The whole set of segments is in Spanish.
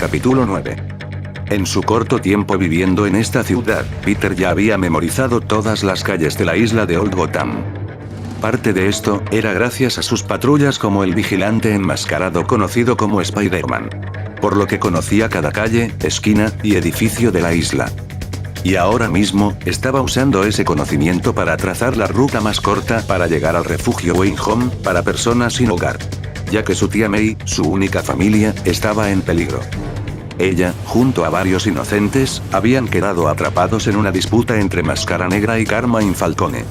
Capítulo 9. En su corto tiempo viviendo en esta ciudad, Peter ya había memorizado todas las calles de la isla de Old Gotham. Parte de esto era gracias a sus patrullas como el vigilante enmascarado conocido como Spider-Man. Por lo que conocía cada calle, esquina y edificio de la isla. Y ahora mismo, estaba usando ese conocimiento para trazar la ruta más corta para llegar al refugio Wayne Home para personas sin hogar. Ya que su tía May, su única familia, estaba en peligro. Ella, junto a varios inocentes, habían quedado atrapados en una disputa entre Máscara Negra y Carmine Falcone.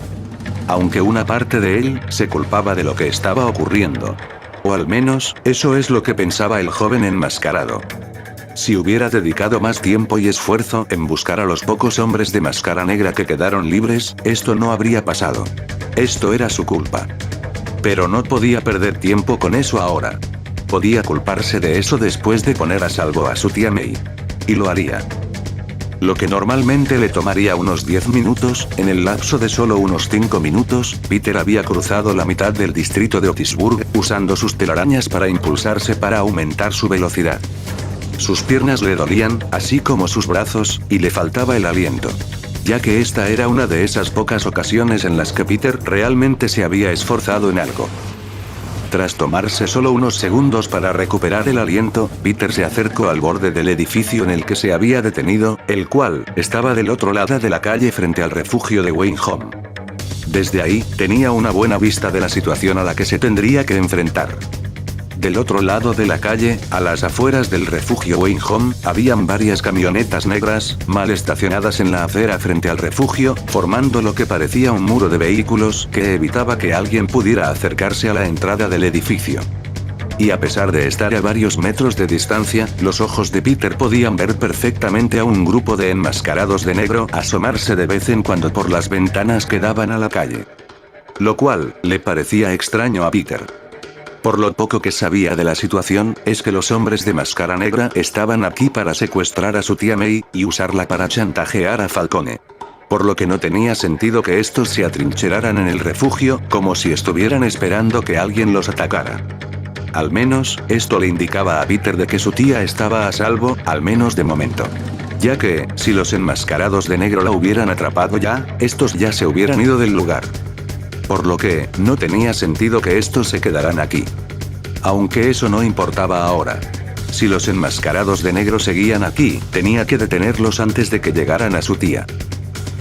Aunque una parte de él se culpaba de lo que estaba ocurriendo. O al menos, eso es lo que pensaba el joven enmascarado. Si hubiera dedicado más tiempo y esfuerzo en buscar a los pocos hombres de Máscara Negra que quedaron libres, esto no habría pasado. Esto era su culpa. Pero no podía perder tiempo con eso ahora. Podía culparse de eso después de poner a salvo a su tía May. Y lo haría. Lo que normalmente le tomaría unos 10 minutos, en el lapso de solo unos 5 minutos, Peter había cruzado la mitad del distrito de Otisburg, usando sus telarañas para impulsarse para aumentar su velocidad. Sus piernas le dolían, así como sus brazos, y le faltaba el aliento. Ya que esta era una de esas pocas ocasiones en las que Peter realmente se había esforzado en algo. Tras tomarse solo unos segundos para recuperar el aliento, Peter se acercó al borde del edificio en el que se había detenido, el cual estaba del otro lado de la calle frente al refugio de Wayne Home. Desde ahí, tenía una buena vista de la situación a la que se tendría que enfrentar. Del otro lado de la calle, a las afueras del refugio Wayne Home, habían varias camionetas negras, mal estacionadas en la acera frente al refugio, formando lo que parecía un muro de vehículos que evitaba que alguien pudiera acercarse a la entrada del edificio. Y a pesar de estar a varios metros de distancia, los ojos de Peter podían ver perfectamente a un grupo de enmascarados de negro asomarse de vez en cuando por las ventanas que daban a la calle. Lo cual le parecía extraño a Peter. Por lo poco que sabía de la situación, es que los hombres de Máscara Negra estaban aquí para secuestrar a su tía May y usarla para chantajear a Falcone. Por lo que no tenía sentido que estos se atrincheraran en el refugio, como si estuvieran esperando que alguien los atacara. Al menos, esto le indicaba a Peter de que su tía estaba a salvo, al menos de momento. Ya que, si los enmascarados de negro la hubieran atrapado ya, estos ya se hubieran ido del lugar. Por lo que, no tenía sentido que estos se quedaran aquí. Aunque eso no importaba ahora. Si los enmascarados de negro seguían aquí, tenía que detenerlos antes de que llegaran a su tía.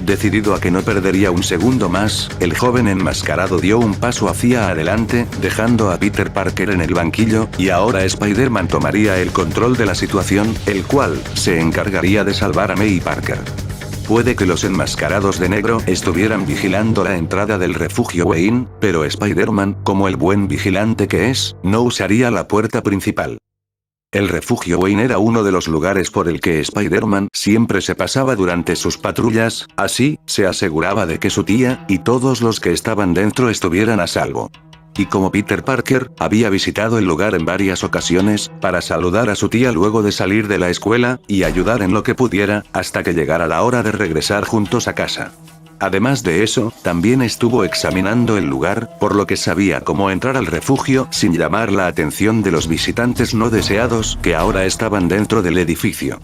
Decidido a que no perdería un segundo más, el joven enmascarado dio un paso hacia adelante, dejando a Peter Parker en el banquillo, y ahora Spider-Man tomaría el control de la situación, el cual se encargaría de salvar a May Parker. Puede que los enmascarados de negro estuvieran vigilando la entrada del refugio Wayne, pero Spider-Man, como el buen vigilante que es, no usaría la puerta principal. El refugio Wayne era uno de los lugares por el que Spider-Man siempre se pasaba durante sus patrullas, así, se aseguraba de que su tía, y todos los que estaban dentro estuvieran a salvo. Y como Peter Parker, había visitado el lugar en varias ocasiones, para saludar a su tía luego de salir de la escuela, y ayudar en lo que pudiera, hasta que llegara la hora de regresar juntos a casa. Además de eso, también estuvo examinando el lugar, por lo que sabía cómo entrar al refugio sin llamar la atención de los visitantes no deseados que ahora estaban dentro del edificio.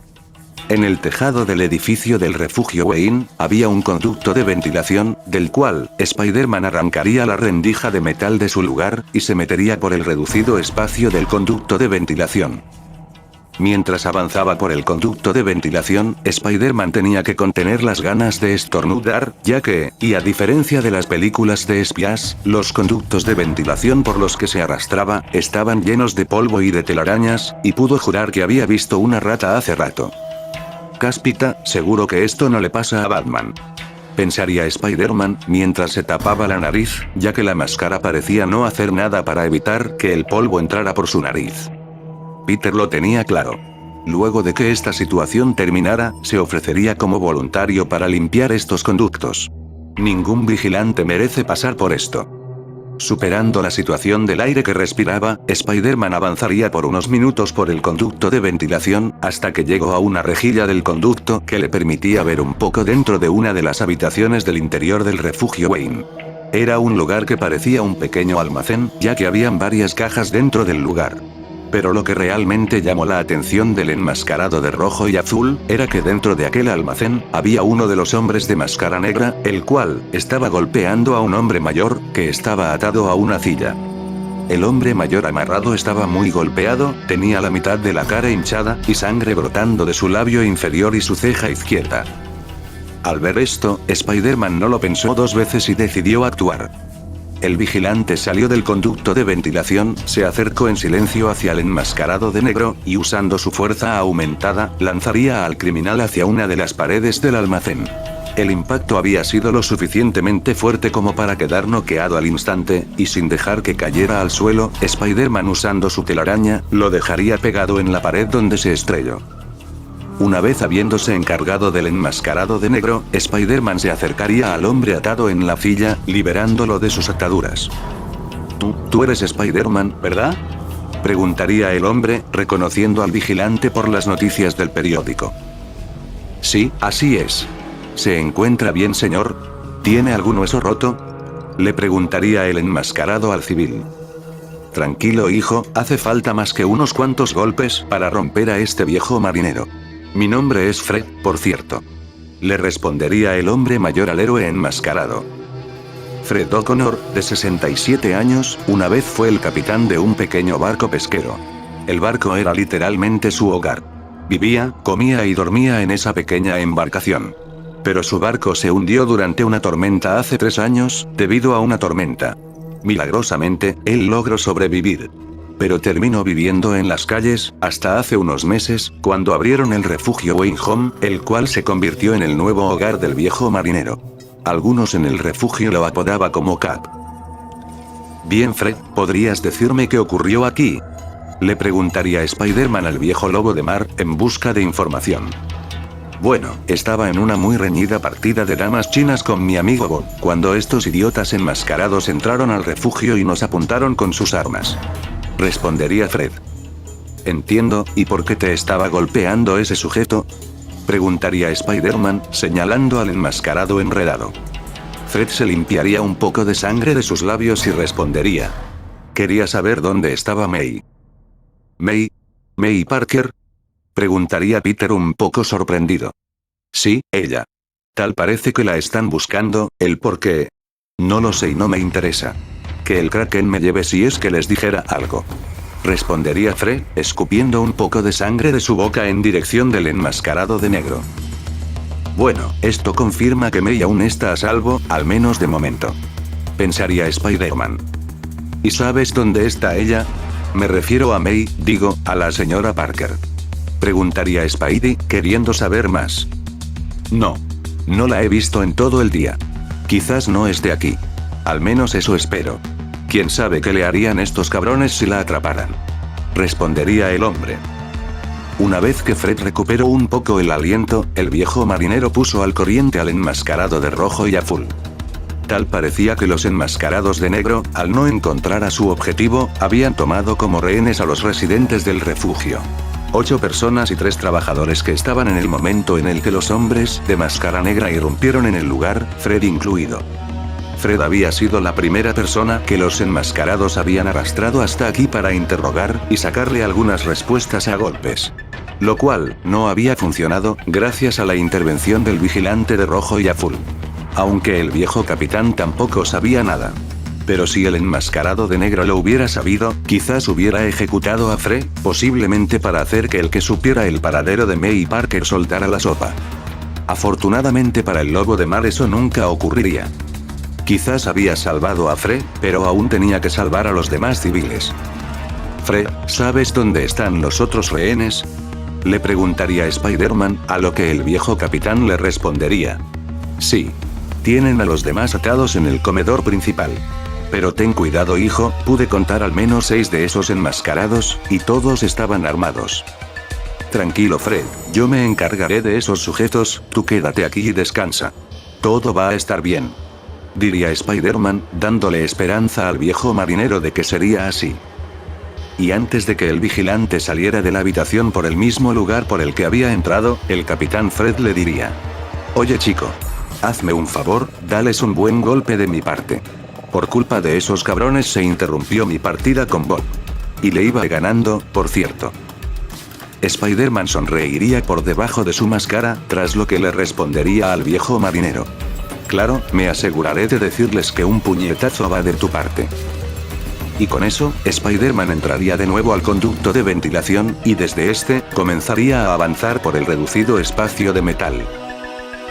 En el tejado del edificio del refugio Wayne, había un conducto de ventilación, del cual, Spider-Man arrancaría la rendija de metal de su lugar, y se metería por el reducido espacio del conducto de ventilación. Mientras avanzaba por el conducto de ventilación, Spider-Man tenía que contener las ganas de estornudar, ya que, y a diferencia de las películas de espías, los conductos de ventilación por los que se arrastraba, estaban llenos de polvo y de telarañas, y pudo jurar que había visto una rata hace rato. Cáspita, seguro que esto no le pasa a Batman. Pensaría Spider-Man, mientras se tapaba la nariz, ya que la máscara parecía no hacer nada para evitar que el polvo entrara por su nariz. Peter lo tenía claro. Luego de que esta situación terminara, se ofrecería como voluntario para limpiar estos conductos. Ningún vigilante merece pasar por esto. Superando la situación del aire que respiraba, Spider-Man avanzaría por unos minutos por el conducto de ventilación, hasta que llegó a una rejilla del conducto que le permitía ver un poco dentro de una de las habitaciones del interior del refugio Wayne. Era un lugar que parecía un pequeño almacén, ya que habían varias cajas dentro del lugar. Pero lo que realmente llamó la atención del enmascarado de rojo y azul, era que dentro de aquel almacén, había uno de los hombres de máscara negra, el cual, estaba golpeando a un hombre mayor, que estaba atado a una silla. El hombre mayor amarrado estaba muy golpeado, tenía la mitad de la cara hinchada, y sangre brotando de su labio inferior y su ceja izquierda. Al ver esto, Spider-Man no lo pensó dos veces y decidió actuar. El vigilante salió del conducto de ventilación, se acercó en silencio hacia el enmascarado de negro, y usando su fuerza aumentada, lanzaría al criminal hacia una de las paredes del almacén. El impacto había sido lo suficientemente fuerte como para quedar noqueado al instante, y sin dejar que cayera al suelo, Spider-Man usando su telaraña, lo dejaría pegado en la pared donde se estrelló. Una vez habiéndose encargado del enmascarado de negro, Spider-Man se acercaría al hombre atado en la silla, liberándolo de sus ataduras. Tú eres Spider-Man, ¿verdad?, preguntaría el hombre, reconociendo al vigilante por las noticias del periódico. Sí, así es. ¿Se encuentra bien, señor? ¿Tiene algún hueso roto?, le preguntaría el enmascarado al civil. Tranquilo, hijo, hace falta más que unos cuantos golpes para romper a este viejo marinero. Mi nombre es Fred, por cierto, le respondería el hombre mayor al héroe enmascarado. Fred O'Connor, de 67 años, una vez fue el capitán de un pequeño barco pesquero. El barco era literalmente su hogar. Vivía, comía y dormía en esa pequeña embarcación. Pero su barco se hundió durante una tormenta hace 3 años, debido a una tormenta. Milagrosamente, él logró sobrevivir. Pero terminó viviendo en las calles, hasta hace unos meses, cuando abrieron el refugio Wayne Home, el cual se convirtió en el nuevo hogar del viejo marinero. Algunos en el refugio lo apodaban como Cap. Bien, Fred, ¿podrías decirme qué ocurrió aquí?, le preguntaría Spider-Man al viejo lobo de mar, en busca de información. Bueno, estaba en una muy reñida partida de damas chinas con mi amigo Bob, cuando estos idiotas enmascarados entraron al refugio y nos apuntaron con sus armas, respondería Fred. Entiendo, ¿y por qué te estaba golpeando ese sujeto?, preguntaría Spider-Man, señalando al enmascarado enredado. Fred se limpiaría un poco de sangre de sus labios y respondería. Quería saber dónde estaba May. ¿May? ¿May Parker?, preguntaría Peter un poco sorprendido. Sí, ella. Tal parece que la están buscando, ¿el por qué? No lo sé y no me interesa. Que el Kraken me lleve si es que les dijera algo, respondería Fred, escupiendo un poco de sangre de su boca en dirección del enmascarado de negro. Bueno, esto confirma que May aún está a salvo, al menos de momento, pensaría Spider-Man. ¿Y sabes dónde está ella? Me refiero a May, digo, a la señora Parker, preguntaría Spidey, queriendo saber más. No. No la he visto en todo el día. Quizás no esté aquí. Al menos eso espero. ¿Quién sabe qué le harían estos cabrones si la atraparan?, respondería el hombre. Una vez que Fred recuperó un poco el aliento, el viejo marinero puso al corriente al enmascarado de rojo y azul. Tal parecía que los enmascarados de negro, al no encontrar a su objetivo, habían tomado como rehenes a los residentes del refugio. 8 personas y 3 trabajadores que estaban en el momento en el que los hombres de máscara negra irrumpieron en el lugar, Fred incluido. Fred había sido la primera persona que los enmascarados habían arrastrado hasta aquí para interrogar y sacarle algunas respuestas a golpes. Lo cual no había funcionado, gracias a la intervención del vigilante de rojo y azul. Aunque el viejo capitán tampoco sabía nada. Pero si el enmascarado de negro lo hubiera sabido, quizás hubiera ejecutado a Fred, posiblemente para hacer que el que supiera el paradero de May Parker soltara la sopa. Afortunadamente para el lobo de mar eso nunca ocurriría. Quizás había salvado a Fred, pero aún tenía que salvar a los demás civiles. Fred, ¿sabes dónde están los otros rehenes?, le preguntaría Spider-Man, a lo que el viejo capitán le respondería. Sí. Tienen a los demás atados en el comedor principal. Pero ten cuidado, hijo, pude contar al menos 6 de esos enmascarados, y todos estaban armados. Tranquilo, Fred, yo me encargaré de esos sujetos, tú quédate aquí y descansa. Todo va a estar bien, diría Spider-Man, dándole esperanza al viejo marinero de que sería así. Y antes de que el vigilante saliera de la habitación por el mismo lugar por el que había entrado, el capitán Fred le diría. Oye chico, hazme un favor, dales un buen golpe de mi parte. Por culpa de esos cabrones se interrumpió mi partida con Bob. Y le iba ganando, por cierto. Spider-Man sonreiría por debajo de su máscara, tras lo que le respondería al viejo marinero. Claro, me aseguraré de decirles que un puñetazo va de tu parte. Y con eso, Spider-Man entraría de nuevo al conducto de ventilación, y desde este, comenzaría a avanzar por el reducido espacio de metal.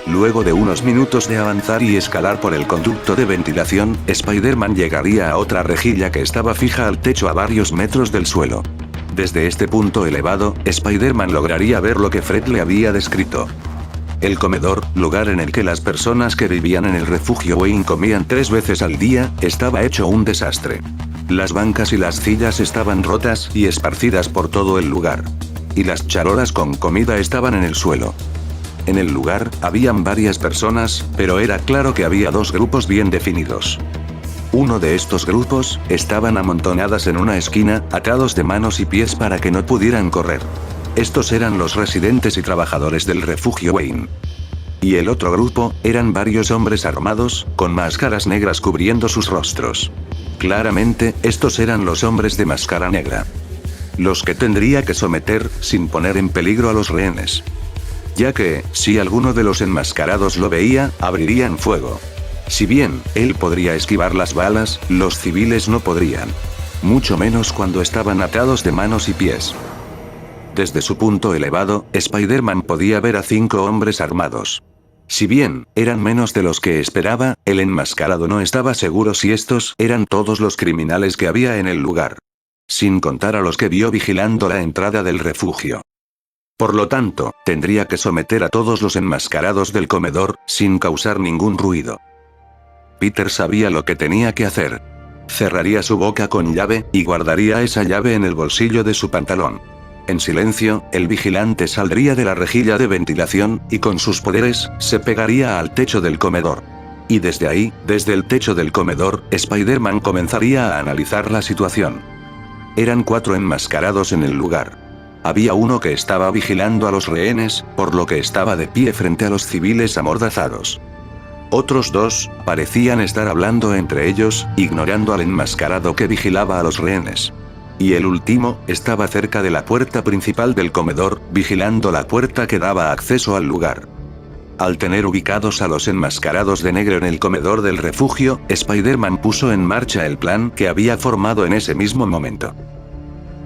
Luego de unos minutos de avanzar y escalar por el conducto de ventilación, Spider-Man llegaría a otra rejilla que estaba fija al techo a varios metros del suelo. Desde este punto elevado, Spider-Man lograría ver lo que Fred le había descrito. El comedor, lugar en el que las personas que vivían en el refugio Wayne comían 3 veces al día, estaba hecho un desastre. Las bancas y las sillas estaban rotas y esparcidas por todo el lugar. Y las charolas con comida estaban en el suelo. En el lugar, habían varias personas, pero era claro que había 2 grupos bien definidos. Uno de estos grupos, estaban amontonadas en una esquina, atados de manos y pies para que no pudieran correr. Estos eran los residentes y trabajadores del refugio Wayne. Y el otro grupo, eran varios hombres armados, con máscaras negras cubriendo sus rostros. Claramente, estos eran los hombres de máscara negra. Los que tendría que someter, sin poner en peligro a los rehenes. Ya que, si alguno de los enmascarados lo veía, abrirían fuego. Si bien, él podría esquivar las balas, los civiles no podrían. Mucho menos cuando estaban atados de manos y pies. Desde su punto elevado, Spider-Man podía ver a 5 hombres armados. Si bien, eran menos de los que esperaba, el enmascarado no estaba seguro si estos eran todos los criminales que había en el lugar. Sin contar a los que vio vigilando la entrada del refugio. Por lo tanto, tendría que someter a todos los enmascarados del comedor, sin causar ningún ruido. Peter sabía lo que tenía que hacer. Cerraría su boca con llave, y guardaría esa llave en el bolsillo de su pantalón. En silencio, el vigilante saldría de la rejilla de ventilación, y con sus poderes, se pegaría al techo del comedor. Y desde ahí, desde el techo del comedor, Spider-Man comenzaría a analizar la situación. Eran 4 enmascarados en el lugar. Había uno que estaba vigilando a los rehenes, por lo que estaba de pie frente a los civiles amordazados. Otros 2, parecían estar hablando entre ellos, ignorando al enmascarado que vigilaba a los rehenes. Y el último, estaba cerca de la puerta principal del comedor, vigilando la puerta que daba acceso al lugar. Al tener ubicados a los enmascarados de negro en el comedor del refugio, Spider-Man puso en marcha el plan que había formado en ese mismo momento.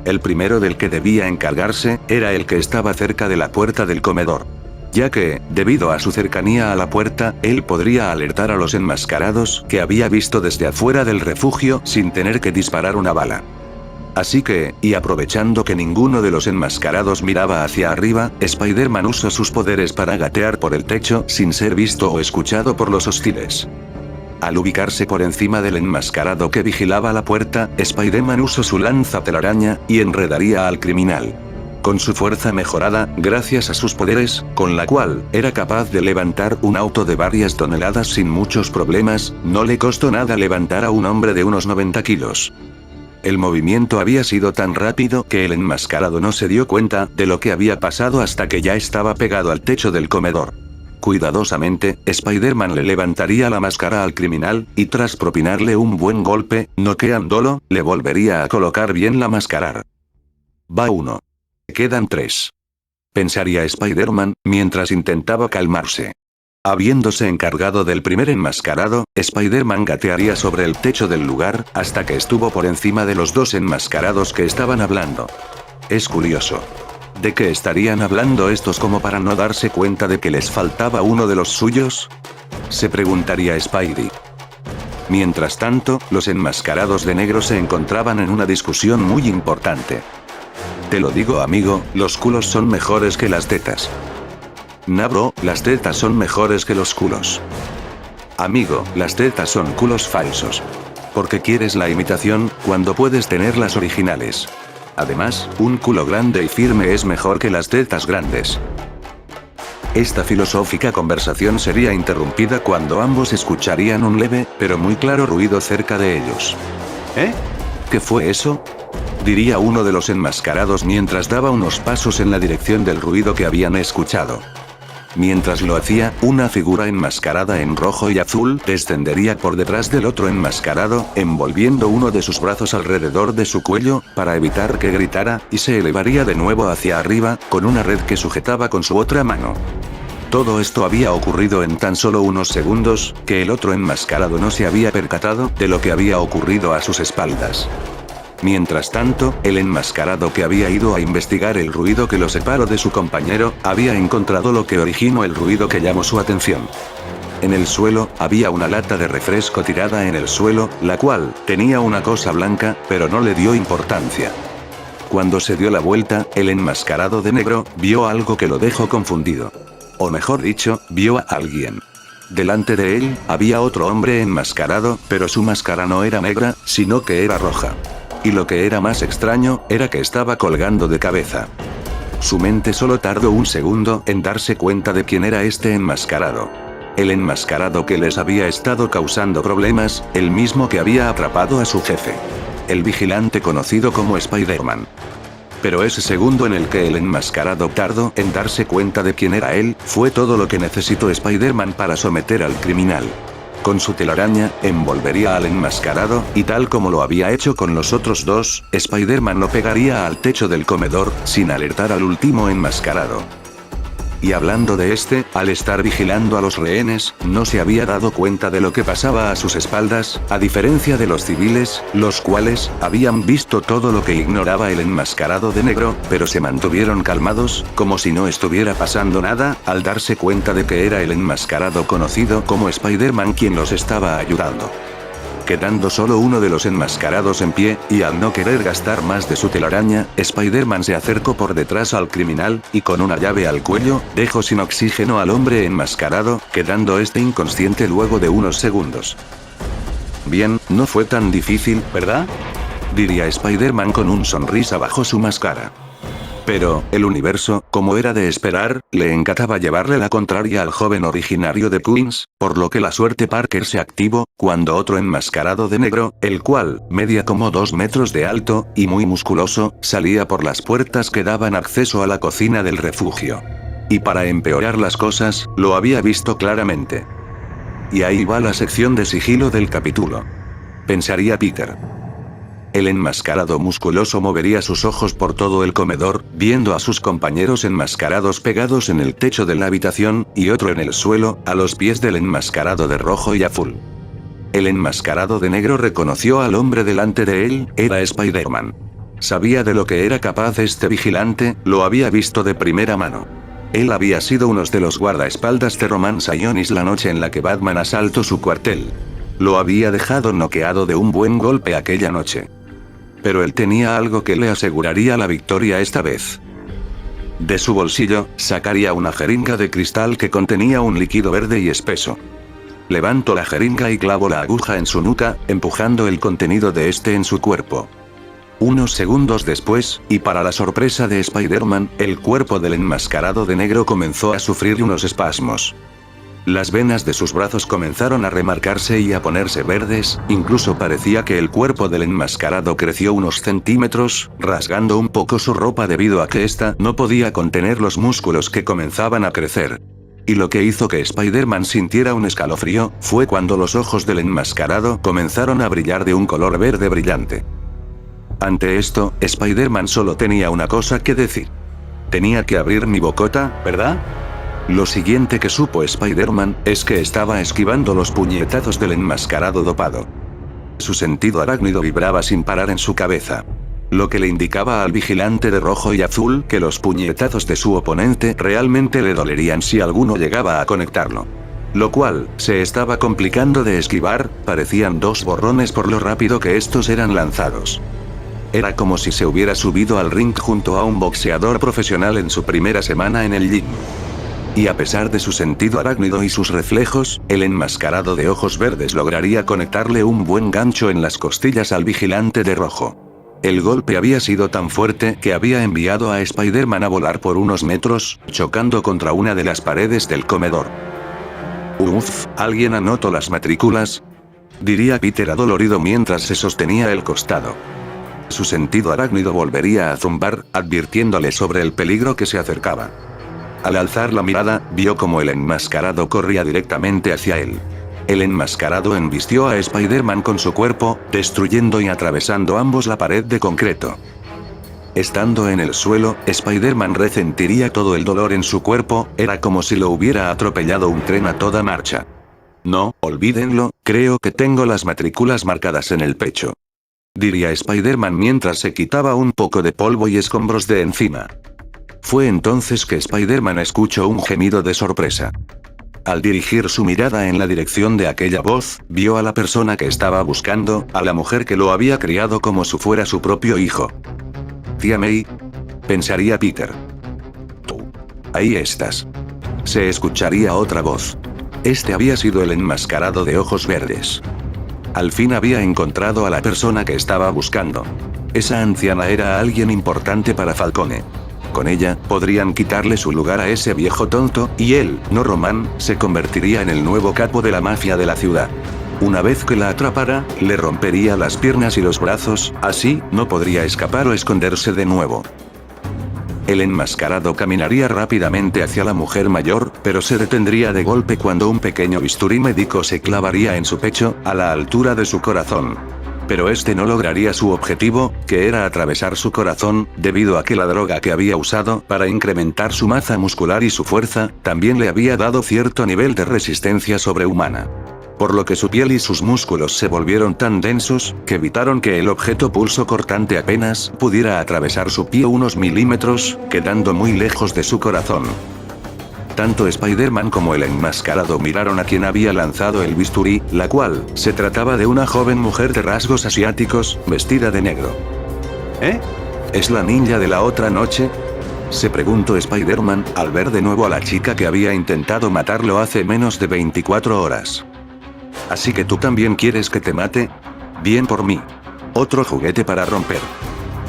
El primero del que debía encargarse, era el que estaba cerca de la puerta del comedor. Ya que, debido a su cercanía a la puerta, él podría alertar a los enmascarados que había visto desde afuera del refugio sin tener que disparar una bala. Así que, y aprovechando que ninguno de los enmascarados miraba hacia arriba, Spider-Man usó sus poderes para gatear por el techo sin ser visto o escuchado por los hostiles. Al ubicarse por encima del enmascarado que vigilaba la puerta, Spider-Man usó su lanza telaraña, y enredaría al criminal. Con su fuerza mejorada, gracias a sus poderes, con la cual, era capaz de levantar un auto de varias toneladas sin muchos problemas, no le costó nada levantar a un hombre de unos 90 kilos. El movimiento había sido tan rápido que el enmascarado no se dio cuenta de lo que había pasado hasta que ya estaba pegado al techo del comedor. Cuidadosamente, Spider-Man le levantaría la máscara al criminal, y tras propinarle un buen golpe, noqueándolo, le volvería a colocar bien la máscara. Va 1. Quedan 3. Pensaría Spider-Man, mientras intentaba calmarse. Habiéndose encargado del primer enmascarado, Spider-Man gatearía sobre el techo del lugar, hasta que estuvo por encima de los 2 enmascarados que estaban hablando. Es curioso. ¿De qué estarían hablando estos como para no darse cuenta de que les faltaba uno de los suyos? Se preguntaría Spidey. Mientras tanto, los enmascarados de negro se encontraban en una discusión muy importante. Te lo digo amigo, los culos son mejores que las tetas. Nah bro, las tetas son mejores que los culos. Amigo, las tetas son culos falsos. Porque quieres la imitación, cuando puedes tener las originales. Además, un culo grande y firme es mejor que las tetas grandes. Esta filosófica conversación sería interrumpida cuando ambos escucharían un leve, pero muy claro ruido cerca de ellos. ¿Eh? ¿Qué fue eso?, diría uno de los enmascarados mientras daba unos pasos en la dirección del ruido que habían escuchado. Mientras lo hacía, una figura enmascarada en rojo y azul descendería por detrás del otro enmascarado, envolviendo uno de sus brazos alrededor de su cuello, para evitar que gritara, y se elevaría de nuevo hacia arriba, con una red que sujetaba con su otra mano. Todo esto había ocurrido en tan solo unos segundos, que el otro enmascarado no se había percatado de lo que había ocurrido a sus espaldas. Mientras tanto, el enmascarado que había ido a investigar el ruido que lo separó de su compañero, había encontrado lo que originó el ruido que llamó su atención. En el suelo, había una lata de refresco tirada en el suelo, la cual tenía una cosa blanca, pero no le dio importancia. Cuando se dio la vuelta, el enmascarado de negro vio algo que lo dejó confundido. O mejor dicho, vio a alguien. Delante de él, había otro hombre enmascarado, pero su máscara no era negra, sino que era roja. Y lo que era más extraño, era que estaba colgando de cabeza. Su mente solo tardó un segundo en darse cuenta de quién era este enmascarado. El enmascarado que les había estado causando problemas, el mismo que había atrapado a su jefe. El vigilante conocido como Spider-Man. Pero ese segundo en el que el enmascarado tardó en darse cuenta de quién era él, fue todo lo que necesitó Spider-Man para someter al criminal. Con su telaraña, envolvería al enmascarado, y tal como lo había hecho con los otros dos, Spider-Man lo pegaría al techo del comedor, sin alertar al último enmascarado. Y hablando de este, al estar vigilando a los rehenes, no se había dado cuenta de lo que pasaba a sus espaldas, a diferencia de los civiles, los cuales habían visto todo lo que ignoraba el enmascarado de negro, pero se mantuvieron calmados, como si no estuviera pasando nada, al darse cuenta de que era el enmascarado conocido como Spider-Man quien los estaba ayudando. Quedando solo uno de los enmascarados en pie, y al no querer gastar más de su telaraña, Spider-Man se acercó por detrás al criminal, y con una llave al cuello, dejó sin oxígeno al hombre enmascarado, quedando este inconsciente luego de unos segundos. Bien, no fue tan difícil, ¿verdad?, diría Spider-Man con un sonrisa bajo su máscara. Pero, el universo, como era de esperar, le encantaba llevarle la contraria al joven originario de Queens, por lo que la suerte Parker se activó, cuando otro enmascarado de negro, el cual medía como 2 metros de alto, y muy musculoso, salía por las puertas que daban acceso a la cocina del refugio. Y para empeorar las cosas, lo había visto claramente. Y ahí va la sección de sigilo del capítulo. Pensaría Peter. El enmascarado musculoso movería sus ojos por todo el comedor, viendo a sus compañeros enmascarados pegados en el techo de la habitación, y otro en el suelo, a los pies del enmascarado de rojo y azul. El enmascarado de negro reconoció al hombre delante de él, era Spider-Man. Sabía de lo que era capaz este vigilante, lo había visto de primera mano. Él había sido uno de los guardaespaldas de Roman Sionis la noche en la que Batman asaltó su cuartel. Lo había dejado noqueado de un buen golpe aquella noche. Pero él tenía algo que le aseguraría la victoria esta vez. De su bolsillo, sacaría una jeringa de cristal que contenía un líquido verde y espeso. Levantó la jeringa y clavó la aguja en su nuca, empujando el contenido de este en su cuerpo. Unos segundos después, y para la sorpresa de Spider-Man, el cuerpo del enmascarado de negro comenzó a sufrir unos espasmos. Las venas de sus brazos comenzaron a remarcarse y a ponerse verdes, incluso parecía que el cuerpo del enmascarado creció unos centímetros, rasgando un poco su ropa debido a que ésta no podía contener los músculos que comenzaban a crecer. Y lo que hizo que Spider-Man sintiera un escalofrío, fue cuando los ojos del enmascarado comenzaron a brillar de un color verde brillante. Ante esto, Spider-Man solo tenía una cosa que decir. Tenía que abrir mi bocota, ¿verdad? Lo siguiente que supo Spider-Man, es que estaba esquivando los puñetazos del enmascarado dopado. Su sentido arácnido vibraba sin parar en su cabeza. Lo que le indicaba al vigilante de rojo y azul que los puñetazos de su oponente realmente le dolerían si alguno llegaba a conectarlo. Lo cual, se estaba complicando de esquivar, parecían 2 borrones por lo rápido que estos eran lanzados. Era como si se hubiera subido al ring junto a un boxeador profesional en su primera semana en el gym. Y a pesar de su sentido arácnido y sus reflejos, el enmascarado de ojos verdes lograría conectarle un buen gancho en las costillas al vigilante de rojo. El golpe había sido tan fuerte que había enviado a Spider-Man a volar por unos metros, chocando contra una de las paredes del comedor. Uf, ¿alguien anotó las matrículas?, diría Peter adolorido mientras se sostenía el costado. Su sentido arácnido volvería a zumbar, advirtiéndole sobre el peligro que se acercaba. Al alzar la mirada, vio como el enmascarado corría directamente hacia él. El enmascarado embistió a Spider-Man con su cuerpo, destruyendo y atravesando ambos la pared de concreto. Estando en el suelo, Spider-Man resentiría todo el dolor en su cuerpo, era como si lo hubiera atropellado un tren a toda marcha. No, olvídenlo, creo que tengo las matrículas marcadas en el pecho. Diría Spider-Man mientras se quitaba un poco de polvo y escombros de encima. Fue entonces que Spider-Man escuchó un gemido de sorpresa. Al dirigir su mirada en la dirección de aquella voz, vio a la persona que estaba buscando, a la mujer que lo había criado como si fuera su propio hijo. «Tía May», pensaría Peter. «Tú. Ahí estás». Se escucharía otra voz. Este había sido el enmascarado de ojos verdes. Al fin había encontrado a la persona que estaba buscando. Esa anciana era alguien importante para Falcone. Con ella, podrían quitarle su lugar a ese viejo tonto, y él, Norman, se convertiría en el nuevo capo de la mafia de la ciudad. Una vez que la atrapara, le rompería las piernas y los brazos, así, no podría escapar o esconderse de nuevo. El enmascarado caminaría rápidamente hacia la mujer mayor, pero se detendría de golpe cuando un pequeño bisturí médico se clavaría en su pecho, a la altura de su corazón. Pero este no lograría su objetivo, que era atravesar su corazón, debido a que la droga que había usado para incrementar su masa muscular y su fuerza, también le había dado cierto nivel de resistencia sobrehumana. Por lo que su piel y sus músculos se volvieron tan densos, que evitaron que el objeto pulso cortante apenas pudiera atravesar su pie unos milímetros, quedando muy lejos de su corazón. Tanto Spider-Man como el enmascarado miraron a quien había lanzado el bisturí, la cual, se trataba de una joven mujer de rasgos asiáticos, vestida de negro. ¿Eh? ¿Es la ninja de la otra noche?, se preguntó Spider-Man, al ver de nuevo a la chica que había intentado matarlo hace menos de 24 horas. ¿Así que tú también quieres que te mate? Bien por mí. Otro juguete para romper.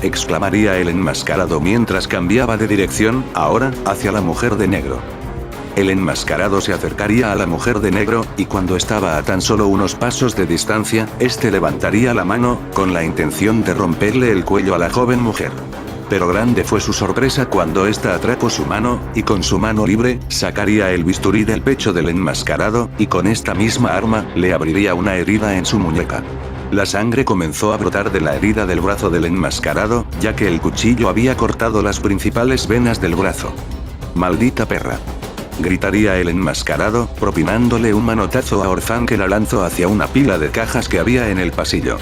Exclamaría el enmascarado mientras cambiaba de dirección, ahora, hacia la mujer de negro. El enmascarado se acercaría a la mujer de negro, y cuando estaba a tan solo unos pasos de distancia, este levantaría la mano, con la intención de romperle el cuello a la joven mujer. Pero grande fue su sorpresa cuando ésta atrapó su mano, y con su mano libre, sacaría el bisturí del pecho del enmascarado, y con esta misma arma, le abriría una herida en su muñeca. La sangre comenzó a brotar de la herida del brazo del enmascarado, ya que el cuchillo había cortado las principales venas del brazo. «¡Maldita perra!», gritaría el enmascarado, propinándole un manotazo a Orphan que la lanzó hacia una pila de cajas que había en el pasillo.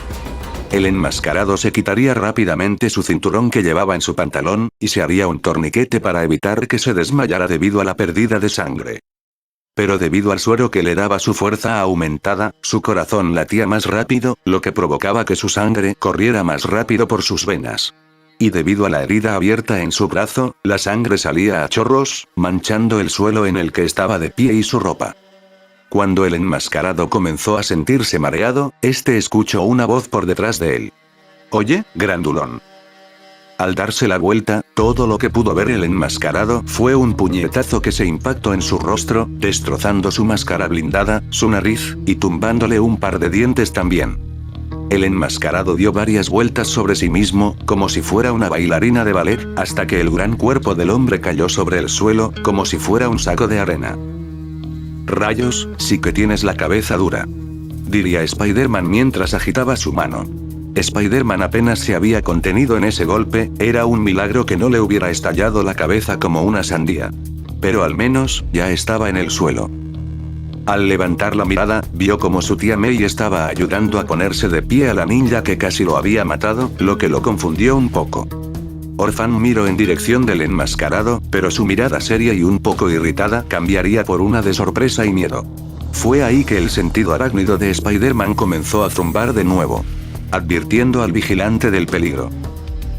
El enmascarado se quitaría rápidamente su cinturón que llevaba en su pantalón, y se haría un torniquete para evitar que se desmayara debido a la pérdida de sangre. Pero debido al suero que le daba su fuerza aumentada, su corazón latía más rápido, lo que provocaba que su sangre corriera más rápido por sus venas. Y debido a la herida abierta en su brazo, la sangre salía a chorros, manchando el suelo en el que estaba de pie y su ropa. Cuando el enmascarado comenzó a sentirse mareado, este escuchó una voz por detrás de él. «Oye, grandulón». Al darse la vuelta, todo lo que pudo ver el enmascarado fue un puñetazo que se impactó en su rostro, destrozando su máscara blindada, su nariz, y tumbándole un par de dientes también. El enmascarado dio varias vueltas sobre sí mismo, como si fuera una bailarina de ballet, hasta que el gran cuerpo del hombre cayó sobre el suelo, como si fuera un saco de arena. «Rayos, sí que tienes la cabeza dura», diría Spider-Man mientras agitaba su mano. Spider-Man apenas se había contenido en ese golpe, era un milagro que no le hubiera estallado la cabeza como una sandía. Pero al menos, ya estaba en el suelo. Al levantar la mirada, vio como su tía May estaba ayudando a ponerse de pie a la ninja que casi lo había matado, lo que lo confundió un poco. Orphan miró en dirección del enmascarado, pero su mirada seria y un poco irritada cambiaría por una de sorpresa y miedo. Fue ahí que el sentido arácnido de Spider-Man comenzó a zumbar de nuevo, advirtiendo al vigilante del peligro.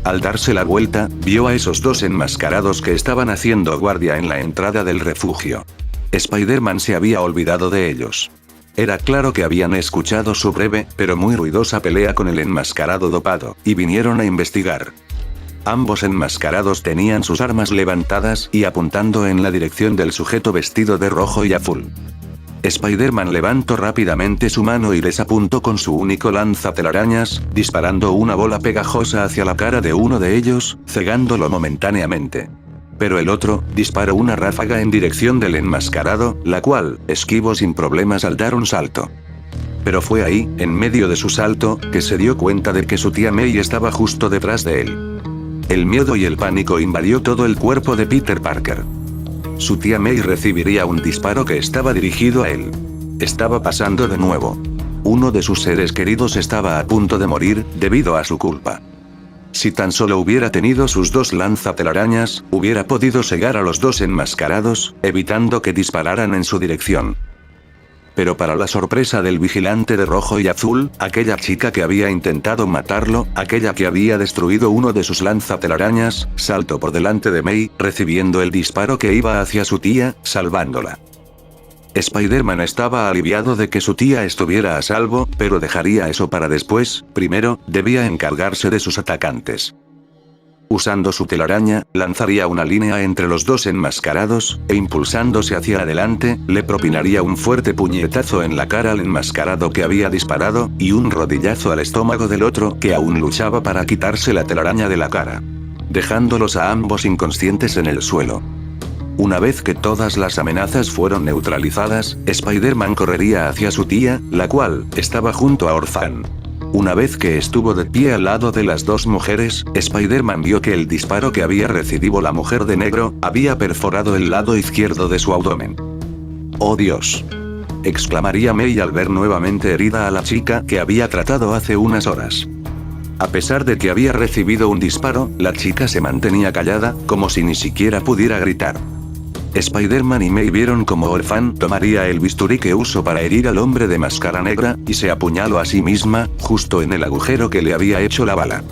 Al darse la vuelta, vio a esos dos enmascarados que estaban haciendo guardia en la entrada del refugio. Spider-Man se había olvidado de ellos. Era claro que habían escuchado su breve, pero muy ruidosa pelea con el enmascarado dopado, y vinieron a investigar. Ambos enmascarados tenían sus armas levantadas y apuntando en la dirección del sujeto vestido de rojo y azul. Spider-Man levantó rápidamente su mano y les apuntó con su único lanzatelarañas, disparando una bola pegajosa hacia la cara de uno de ellos, cegándolo momentáneamente. pero el otro disparó una ráfaga en dirección del enmascarado, la cual esquivó sin problemas al dar un salto. Pero fue ahí, en medio de su salto, que se dio cuenta de que su tía May estaba justo detrás de él. El miedo y el pánico invadió todo el cuerpo de Peter Parker. Su tía May recibiría un disparo que estaba dirigido a él. Estaba pasando de nuevo. Uno de sus seres queridos estaba a punto de morir, debido a su culpa. Si tan solo hubiera tenido sus dos lanzatelarañas, hubiera podido cegar a los dos enmascarados, evitando que dispararan en su dirección. Pero para la sorpresa del vigilante de rojo y azul, aquella chica que había intentado matarlo, aquella que había destruido uno de sus lanzatelarañas, saltó por delante de May, recibiendo el disparo que iba hacia su tía, salvándola. Spider-Man estaba aliviado de que su tía estuviera a salvo, pero dejaría eso para después. Primero, debía encargarse de sus atacantes. Usando su telaraña, lanzaría una línea entre los dos enmascarados, e impulsándose hacia adelante, le propinaría un fuerte puñetazo en la cara al enmascarado que había disparado, y un rodillazo al estómago del otro que aún luchaba para quitarse la telaraña de la cara, dejándolos a ambos inconscientes en el suelo. Una vez que todas las amenazas fueron neutralizadas, Spider-Man correría hacia su tía, la cual estaba junto a Orphan. Una vez que estuvo de pie al lado de las dos mujeres, Spider-Man vio que el disparo que había recibido la mujer de negro, había perforado el lado izquierdo de su abdomen. ¡Oh Dios!, exclamaría May al ver nuevamente herida a la chica que había tratado hace unas horas. A pesar de que había recibido un disparo, la chica se mantenía callada, como si ni siquiera pudiera gritar. Spider-Man y May vieron como Orphan tomaría el bisturí que usó para herir al hombre de máscara negra, y se apuñaló a sí misma, justo en el agujero que le había hecho la bala.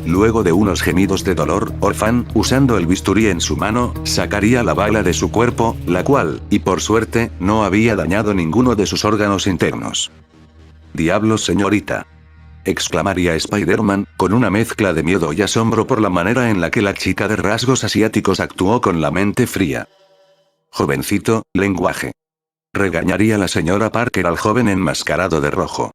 Luego de unos gemidos de dolor, Orphan, usando el bisturí en su mano, sacaría la bala de su cuerpo, la cual, y por suerte, no había dañado ninguno de sus órganos internos. «¡Diablos, señorita!», exclamaría Spider-Man, con una mezcla de miedo y asombro por la manera en la que la chica de rasgos asiáticos actuó con la mente fría. «Jovencito, lenguaje», regañaría la señora Parker al joven enmascarado de rojo.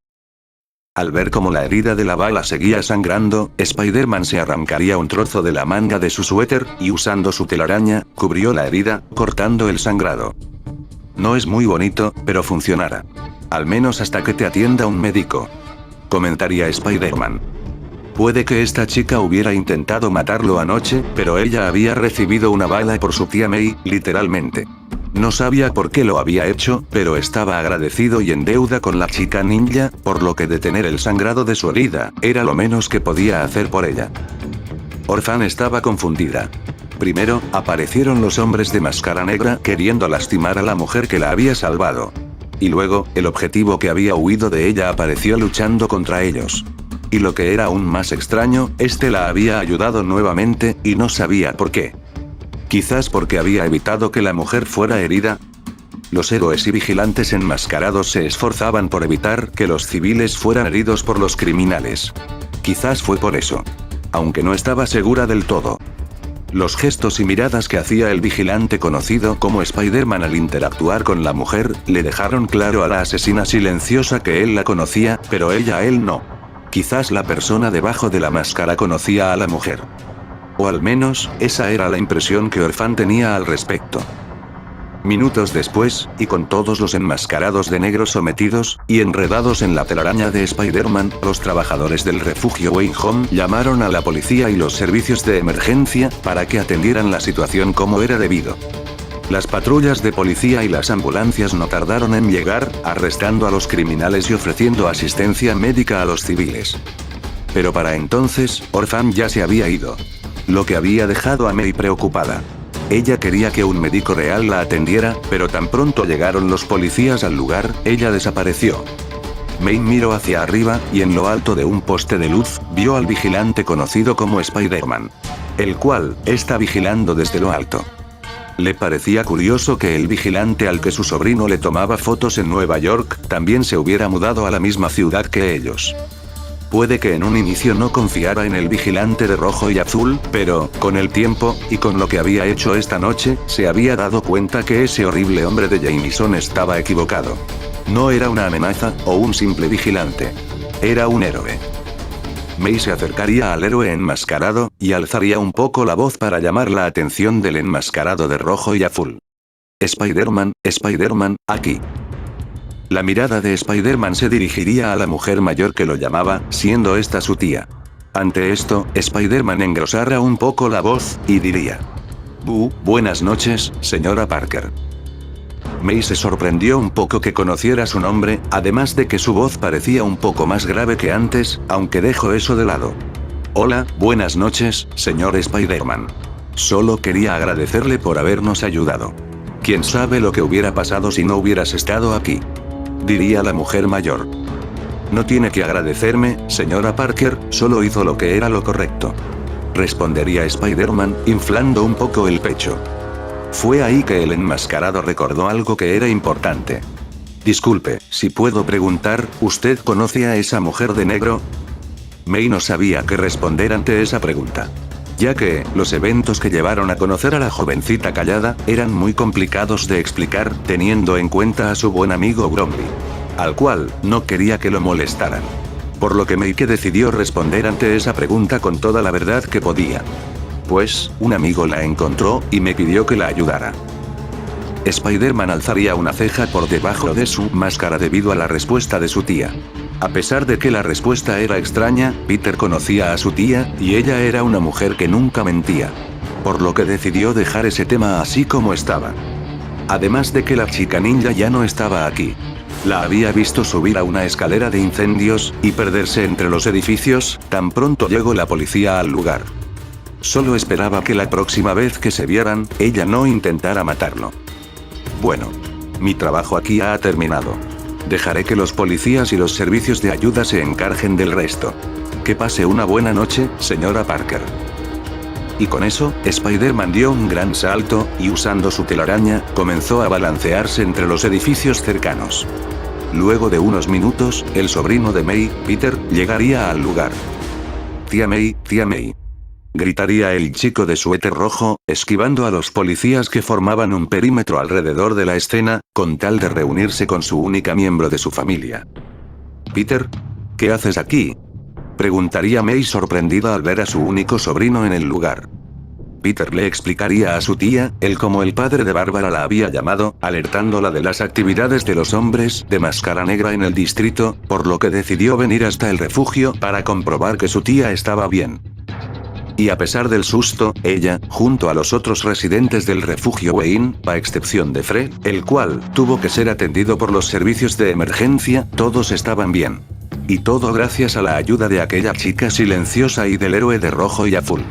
Al ver cómo la herida de la bala seguía sangrando, Spider-Man se arrancaría un trozo de la manga de su suéter, y usando su telaraña, cubrió la herida, cortando el sangrado. «No es muy bonito, pero funcionará. Al menos hasta que te atienda un médico», comentaría Spider-Man. Puede que esta chica hubiera intentado matarlo anoche, pero ella había recibido una bala por su tía May, literalmente. No sabía por qué lo había hecho, pero estaba agradecido y en deuda con la chica ninja, por lo que detener el sangrado de su herida, era lo menos que podía hacer por ella. Orphan estaba confundida. Primero, aparecieron los hombres de máscara negra queriendo lastimar a la mujer que la había salvado. Y luego, el objetivo que había huido de ella apareció luchando contra ellos. Y lo que era aún más extraño, este la había ayudado nuevamente, y no sabía por qué. Quizás porque había evitado que la mujer fuera herida. Los héroes y vigilantes enmascarados se esforzaban por evitar que los civiles fueran heridos por los criminales. Quizás fue por eso. Aunque no estaba segura del todo. Los gestos y miradas que hacía el vigilante conocido como Spider-Man al interactuar con la mujer, le dejaron claro a la asesina silenciosa que él la conocía, pero ella a él no. Quizás la persona debajo de la máscara conocía a la mujer. O al menos, esa era la impresión que Orphan tenía al respecto. Minutos después, y con todos los enmascarados de negro sometidos, y enredados en la telaraña de Spider-Man, los trabajadores del refugio Wayne Home llamaron a la policía y los servicios de emergencia, para que atendieran la situación como era debido. Las patrullas de policía y las ambulancias no tardaron en llegar, arrestando a los criminales y ofreciendo asistencia médica a los civiles. Pero para entonces, Orphan ya se había ido. Lo que había dejado a May preocupada. Ella quería que un médico real la atendiera, pero tan pronto llegaron los policías al lugar, ella desapareció. May miró hacia arriba, y en lo alto de un poste de luz, vio al vigilante conocido como Spider-Man. El cual, está vigilando desde lo alto. Le parecía curioso que el vigilante al que su sobrino le tomaba fotos en Nueva York, también se hubiera mudado a la misma ciudad que ellos. Puede que en un inicio no confiara en el vigilante de rojo y azul, pero, con el tiempo, y con lo que había hecho esta noche, se había dado cuenta que ese horrible hombre de Jameson estaba equivocado. No era una amenaza, o un simple vigilante. Era un héroe. May se acercaría al héroe enmascarado, y alzaría un poco la voz para llamar la atención del enmascarado de rojo y azul. Spider-Man, Spider-Man, aquí. La mirada de Spider-Man se dirigiría a la mujer mayor que lo llamaba, siendo esta su tía. Ante esto, Spider-Man engrosara un poco la voz, y diría: buenas noches, señora Parker. May se sorprendió un poco que conociera su nombre, además de que su voz parecía un poco más grave que antes, aunque dejó eso de lado. Hola, buenas noches, señor Spider-Man. Solo quería agradecerle por habernos ayudado. ¿Quién sabe lo que hubiera pasado si no hubieras estado aquí?, diría la mujer mayor. No tiene que agradecerme, señora Parker, solo hizo lo que era lo correcto, respondería Spider-Man, inflando un poco el pecho. Fue ahí que el enmascarado recordó algo que era importante. Disculpe, si puedo preguntar, ¿usted conoce a esa mujer de negro? May no sabía qué responder ante esa pregunta, ya que los eventos que llevaron a conocer a la jovencita callada eran muy complicados de explicar, teniendo en cuenta a su buen amigo Bromley, al cual no quería que lo molestaran. Por lo que May decidió responder ante esa pregunta con toda la verdad que podía. Pues, un amigo la encontró, y me pidió que la ayudara. Spider-Man alzaría una ceja por debajo de su máscara debido a la respuesta de su tía. A pesar de que la respuesta era extraña, Peter conocía a su tía, y ella era una mujer que nunca mentía. Por lo que decidió dejar ese tema así como estaba. Además de que la chica ninja ya no estaba aquí. La había visto subir a una escalera de incendios, y perderse entre los edificios, tan pronto llegó la policía al lugar. Solo esperaba que la próxima vez que se vieran, ella no intentara matarlo. Bueno. Mi trabajo aquí ha terminado. Dejaré que los policías y los servicios de ayuda se encarguen del resto. Que pase una buena noche, señora Parker. Y con eso, Spider-Man dio un gran salto, y usando su telaraña, comenzó a balancearse entre los edificios cercanos. Luego de unos minutos, el sobrino de May, Peter, llegaría al lugar. Tía May, gritaría el chico de suéter rojo, esquivando a los policías que formaban un perímetro alrededor de la escena, con tal de reunirse con su única miembro de su familia. Peter, ¿qué haces aquí?, preguntaría May sorprendida al ver a su único sobrino en el lugar. Peter le explicaría a su tía, cómo el padre de Bárbara la había llamado, alertándola de las actividades de los hombres de máscara negra en el distrito, por lo que decidió venir hasta el refugio para comprobar que su tía estaba bien. Y a pesar del susto, ella, junto a los otros residentes del refugio Wayne, a excepción de Fred, el cual tuvo que ser atendido por los servicios de emergencia, todos estaban bien. Y todo gracias a la ayuda de aquella chica silenciosa y del héroe de rojo y azul.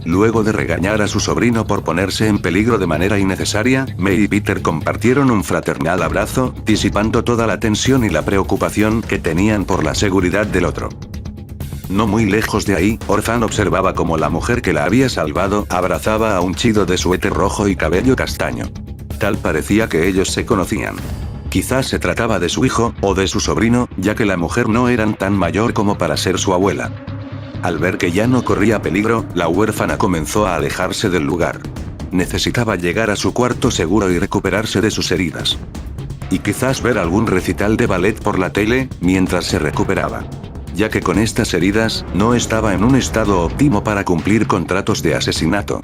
Luego de regañar a su sobrino por ponerse en peligro de manera innecesaria, May y Peter compartieron un fraternal abrazo, disipando toda la tensión y la preocupación que tenían por la seguridad del otro. No muy lejos de ahí, Orphan observaba cómo la mujer que la había salvado abrazaba a un chico de suéter rojo y cabello castaño. Tal parecía que ellos se conocían. Quizás se trataba de su hijo, o de su sobrino, ya que la mujer no era tan mayor como para ser su abuela. Al ver que ya no corría peligro, la huérfana comenzó a alejarse del lugar. Necesitaba llegar a su cuarto seguro y recuperarse de sus heridas. Y quizás ver algún recital de ballet por la tele, mientras se recuperaba. Ya que con estas heridas, no estaba en un estado óptimo para cumplir contratos de asesinato.